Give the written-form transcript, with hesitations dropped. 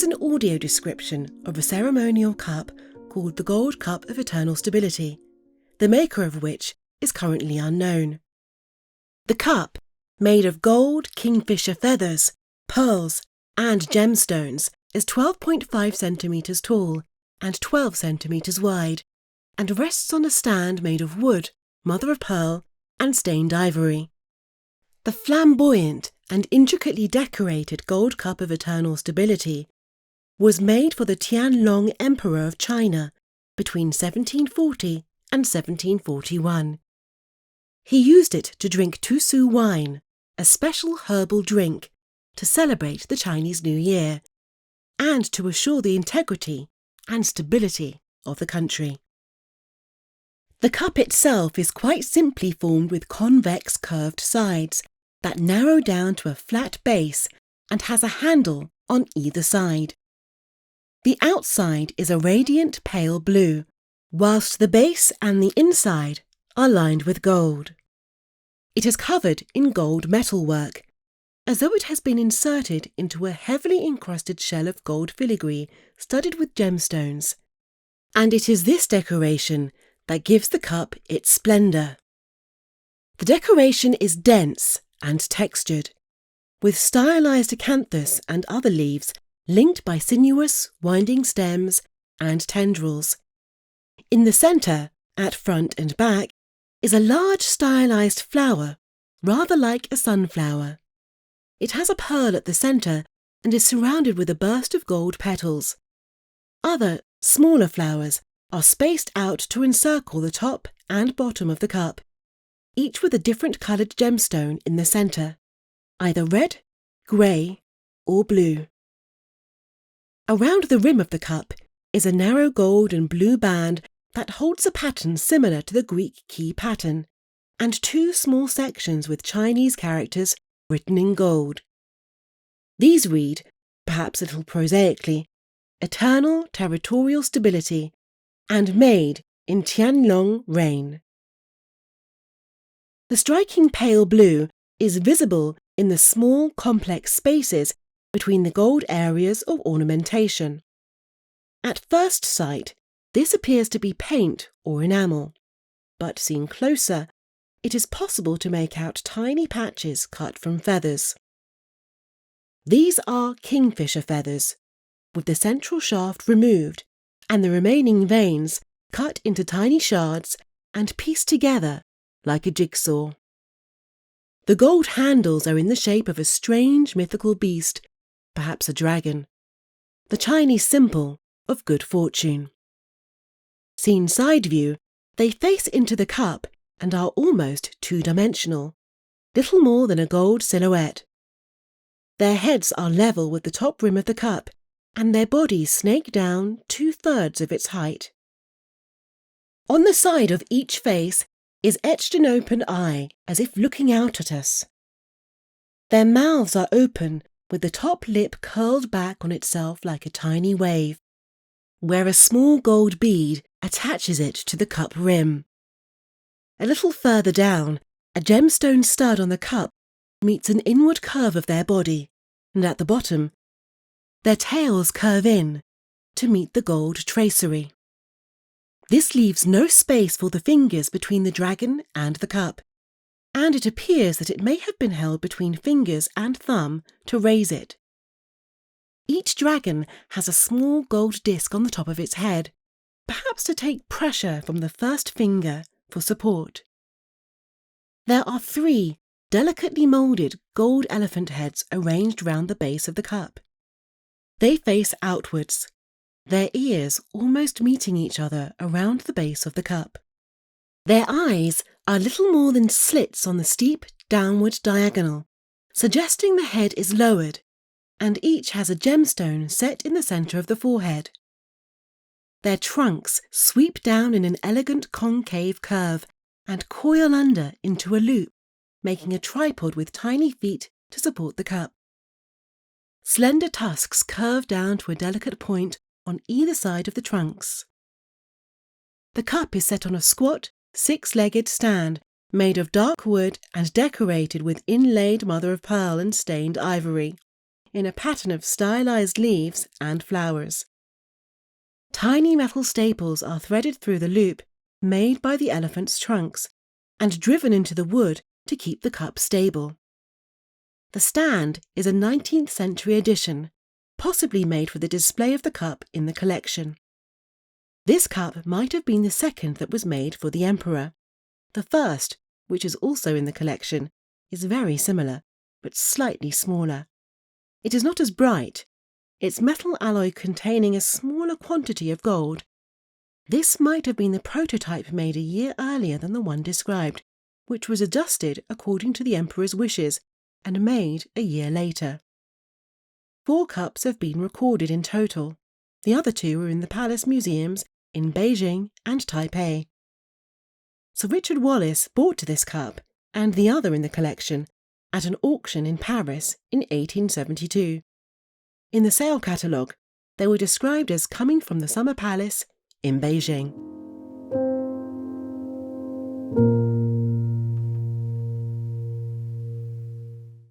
is an audio description of a ceremonial cup called the Gold Cup of Eternal Stability, the maker of which is currently unknown. The cup, made of gold kingfisher feathers, pearls, and gemstones, is 12.5 centimetres tall and 12 centimetres wide, and rests on a stand made of wood, mother of pearl, and stained ivory. The flamboyant and intricately decorated Gold Cup of Eternal Stability was made for the Tianlong Emperor of China between 1740 and 1741. He used it to drink tusu wine, a special herbal drink, to celebrate the Chinese New Year, and to assure the integrity and stability of the country. The cup itself is quite simply formed with convex curved sides that narrow down to a flat base and has a handle on either side. The outside is a radiant pale blue, whilst the base and the inside are lined with gold. It is covered in gold metalwork, as though it has been inserted into a heavily encrusted shell of gold filigree studded with gemstones, and it is this decoration that gives the cup its splendour. The decoration is dense and textured, with stylised acanthus and other leaves linked by sinuous, winding stems and tendrils. In the centre, at front and back, is a large stylised flower, rather like a sunflower. It has a pearl at the centre and is surrounded with a burst of gold petals. Other, smaller flowers are spaced out to encircle the top and bottom of the cup, each with a different coloured gemstone in the centre, either red, grey or blue. Around the rim of the cup is a narrow gold and blue band that holds a pattern similar to the Greek key pattern, and two small sections with Chinese characters written in gold. These read, perhaps a little prosaically, Eternal Territorial Stability, and made in Tianlong reign. The striking pale blue is visible in the small complex spaces between the gold areas of ornamentation. At first sight, this appears to be paint or enamel, but seen closer, it is possible to make out tiny patches cut from feathers. These are kingfisher feathers, with the central shaft removed and the remaining veins cut into tiny shards and pieced together like a jigsaw. The gold handles are in the shape of a strange mythical beast, perhaps a dragon, the Chinese symbol of good fortune. Seen side view, they face into the cup and are almost two-dimensional, little more than a gold silhouette. Their heads are level with the top rim of the cup, and their bodies snake down 2/3 of its height. On the side of each face is etched an open eye, as if looking out at us. Their mouths are open, with the top lip curled back on itself like a tiny wave, where a small gold bead attaches it to the cup rim. A little further down, a gemstone stud on the cup meets an inward curve of their body, and at the bottom, their tails curve in to meet the gold tracery. This leaves no space for the fingers between the dragon and the cup, and it appears that it may have been held between fingers and thumb to raise it. Each dragon has a small gold disc on the top of its head, perhaps to take pressure from the first finger for support. There are 3 delicately moulded gold elephant heads arranged round the base of the cup. They face outwards, their ears almost meeting each other around the base of the cup. Their eyes are little more than slits on the steep downward diagonal, suggesting the head is lowered, and each has a gemstone set in the centre of the forehead. Their trunks sweep down in an elegant concave curve and coil under into a loop, making a tripod with tiny feet to support the cup. Slender tusks curve down to a delicate point on either side of the trunks. The cup is set on a squat, 6-legged stand made of dark wood and decorated with inlaid mother of pearl and stained ivory. in a pattern of stylized leaves and flowers. Tiny metal staples are threaded through the loop made by the elephant's trunks and driven into the wood to keep the cup stable. The stand is a 19th century addition, possibly made for the display of the cup in the collection. This cup might have been the second that was made for the emperor. The first, which is also in the collection, is very similar, but slightly smaller. It is not as bright, its metal alloy containing a smaller quantity of gold. This might have been the prototype made a year earlier than the one described, which was adjusted according to the emperor's wishes and made a year later. 4 cups have been recorded in total. The other 2 are in the palace museums in Beijing and Taipei. Sir Richard Wallace bought this cup and the other in the collection at an auction in Paris in 1872. In the sale catalogue, they were described as coming from the Summer Palace in Beijing.